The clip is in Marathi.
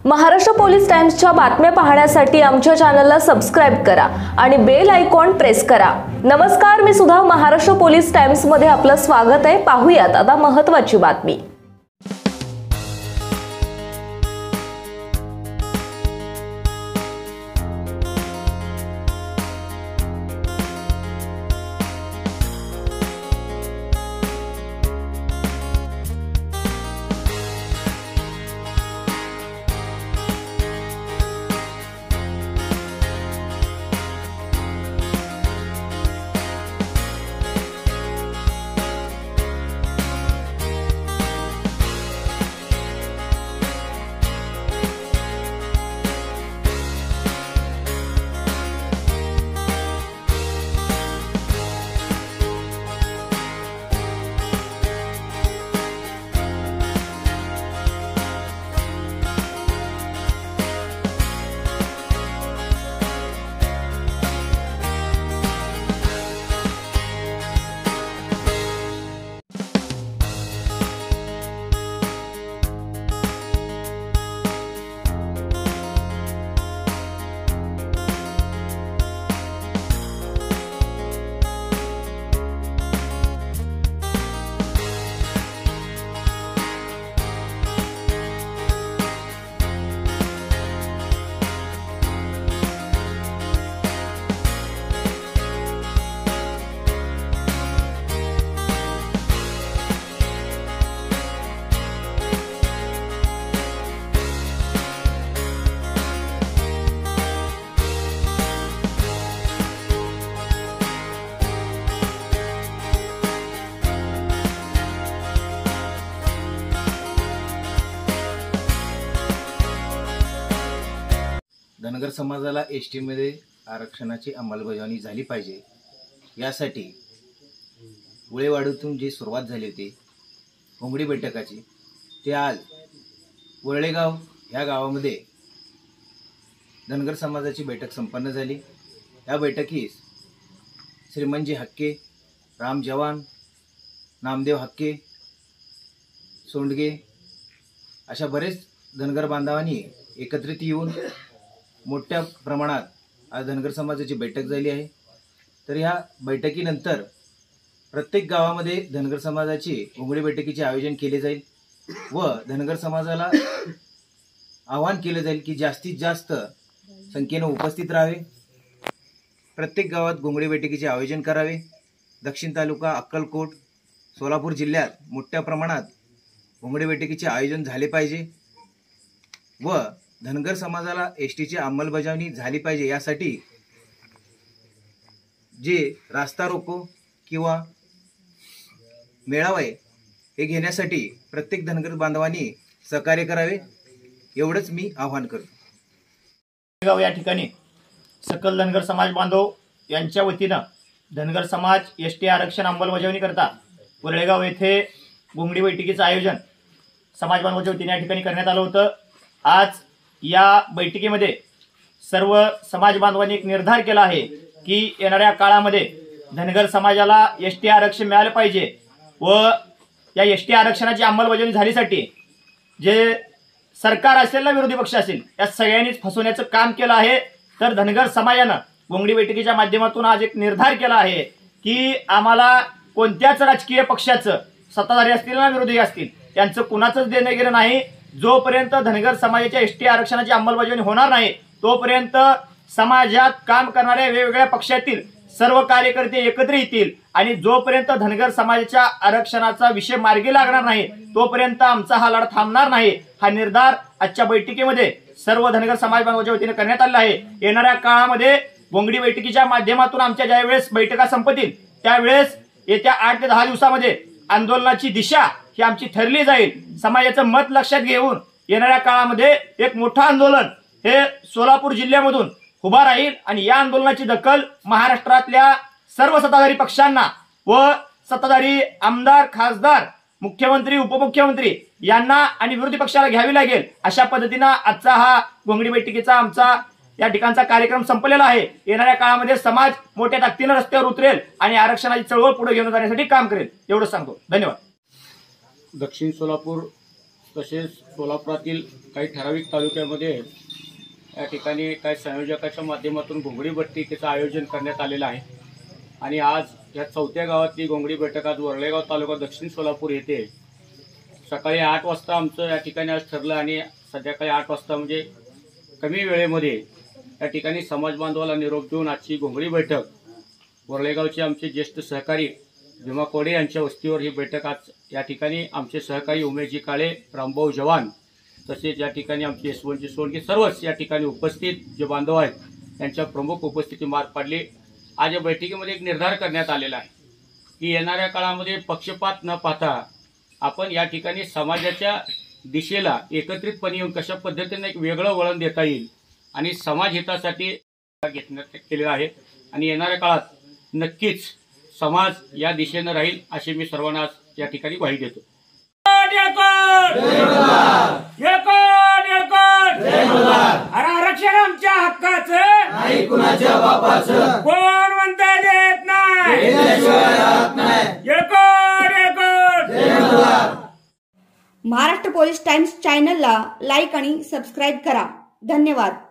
महाराष्ट्र पोलीस टाइम्सच्या बातम्या पाहण्यासाठी आमच्या चॅनलला सबस्क्राइब करा आणि बेल आयकॉन प्रेस करा। नमस्कार, मी सुधा, महाराष्ट्र पोलीस टाइम्स मध्ये आपलं स्वागत आहे। पाहूयात आता महत्त्वाची बातमी। धनगर समाजाला एसटी मध्ये आरक्षणाची अंमलबजावणी झाली पाहिजे, यासाठी वळेवाडीतून जी सुरुवात झाली होती घोंगडी बैठकाची, ते आज वळेगाव ह्या गावामध्ये धनगर समाजाची बैठक संपन्न झाली। या बैठकीस श्रीमंजी हक्के, राम जवान, नामदेव हक्के, सोंडगे अशा बरेच धनगर बांधवांनी एकत्रित येऊन मोठ्या प्रमाणात आज धनगर समाजाची बैठक झाली आहे। तर ह्या बैठकीनंतर प्रत्येक गावामध्ये धनगर समाजाची घोंगडी बैठकीचे आयोजन केले जाईल व धनगर समाजाला आवाहन केले जाईल की जास्तीत जास्त संख्येने उपस्थित राहावे, प्रत्येक गावात घोंगडी बैठकीचे आयोजन करावे। दक्षिण तालुका, अक्कलकोट, सोलापूर जिल्ह्यात मोठ्या प्रमाणात घोंगडी बैठकीचे आयोजन झाले पाहिजे व धनगर समाजाला एसटीची अंमलबजावणी झाली पाहिजे, यासाठी जे रास्ता रोको किंवा मेळावा हे घेण्यासाठी प्रत्येक धनगर बांधवांनी सहकार्य करावे, एवढंच मी आवाहन करतो। या ठिकाणी सकल धनगर समाज बांधव यांच्या वतीनं धनगर समाज एसटी आरक्षण अंमलबजावणी करता वरळेगाव येथे घोंगडी बैठकीचं आयोजन समाज बांधवांच्या वतीने या ठिकाणी करण्यात आलं होतं। आज या बैठकीमध्ये सर्व समाज बांधवांनी एक निर्धार केला आहे की येणाऱ्या काळामध्ये धनगर समाजाला एसटी आरक्षण मिळालं पाहिजे व या एसटी आरक्षणाची अंमलबजावणी झालीसाठी जे सरकार असेल ना विरोधी पक्ष असेल या सगळ्यांनीच फसवण्याचं काम केलं आहे। तर धनगर समाजानं घोंगडी बैठकीच्या माध्यमातून आज एक निर्धार केला आहे की आम्हाला कोणत्याच राजकीय पक्षाचं, सत्ताधारी असतील ना विरोधी असतील, त्यांचं कुणाचंच देणं घेणं नाही। जोपर्यंत धनगर समाजाच्या एसटी आरक्षणाची अंमलबजावणी होणार नाही तोपर्यंत समाजात काम करणाऱ्या वेगवेगळ्या पक्षातील सर्व कार्यकर्ते एकत्र येतील आणि जोपर्यंत धनगर समाजाच्या आरक्षणाचा विषय मार्गी लागणार नाही तोपर्यंत आमचा हा लढा थांबणार नाही। हा निर्धार आजच्या बैठकीमध्ये सर्व धनगर समाज बांधवांच्या वतीने करण्यात आला आहे। येणाऱ्या काळामध्ये घोंगडी बैठकीच्या माध्यमातून आमच्या ज्यावेळेस बैठका संपतील त्यावेळेस येत्या 8 ते 10 दिवसामध्ये आंदोलनाची दिशा ही आमची ठरली जाईल। समाजाचं मत लक्षात घेऊन येणाऱ्या काळामध्ये एक मोठं आंदोलन हे सोलापूर जिल्ह्यामधून उभा राहील आणि या आंदोलनाची दखल महाराष्ट्रातल्या सर्व सत्ताधारी पक्षांना व सत्ताधारी आमदार, खासदार, मुख्यमंत्री, उपमुख्यमंत्री यांना आणि विरोधी पक्षाला घ्यावी लागेल। अशा पद्धतीने आजचा हा घोंगडी बैठकीचा आमचा या ठिकाणचा कार्यक्रम संपलेला आहे। येणाऱ्या काळामध्ये समाज मोठ्या ताकदीने रस्त्यावर उतरेल आणि आरक्षणाची चळवळ पुढे घेऊन जाण्यासाठी काम करेल, एवढं सांगतो। धन्यवाद। दक्षिण सोलापूर तसेच सोलापुरातील काही ठराविक तालुक्यामध्ये या ठिकाणी काही संयोजकाच्या माध्यमातून घोंगडी बैठकीचं आयोजन करण्यात आलेलं आहे आणि आज या 4थ्या गावातली घोंगडी बैठक आज वरळेगाव तालुका दक्षिण सोलापूर येथे सकाळी 8 वाजता आमचं या ठिकाणी आज ठरलं आणि संध्याकाळी 8 वाजता म्हणजे कमी वेळेमध्ये या ठिकाणी समाज बांधवाला निरोप देऊन आजची घोंगडी बैठक वरळेगावचे आमचे ज्येष्ठ सहकारी भीमा कोडे यांच्या वस्तीवर ही बैठक आज या ठिकाणी आमचे सहकारी उमेशजी काळे, रामभाऊ जवान तसेच या ठिकाणी आमचे यशवंतजी सोळंकी सर्वच या ठिकाणी उपस्थित जे बांधव आहेत यांच्या प्रमुख उपस्थिती मार पाडली। आज या बैठकीमध्ये एक निर्धार करण्यात आलेला आहे की येणाऱ्या काळामध्ये पक्षपात न पाहता आपण या ठिकाणी समाजाच्या दिशेला एकत्रितपणे येऊन कशा पद्धतीने एक वेगळं वळण देता येईल आणि समाज हितासाठी घेण्यात केलेला आहे आणि येणाऱ्या काळात नक्कीच समाज या दिशेने राहील अशी मी सर्वांना आज या ठिकाणी ग्वाही देतो। आरक्षण आमच्या हक्काचं नाही, कुणाच्या बापाचं कोण म्हणता देत नाही। महाराष्ट्र पोलीस टाइम्स चॅनलला लाईक आणि सबस्क्राईब करा। धन्यवाद।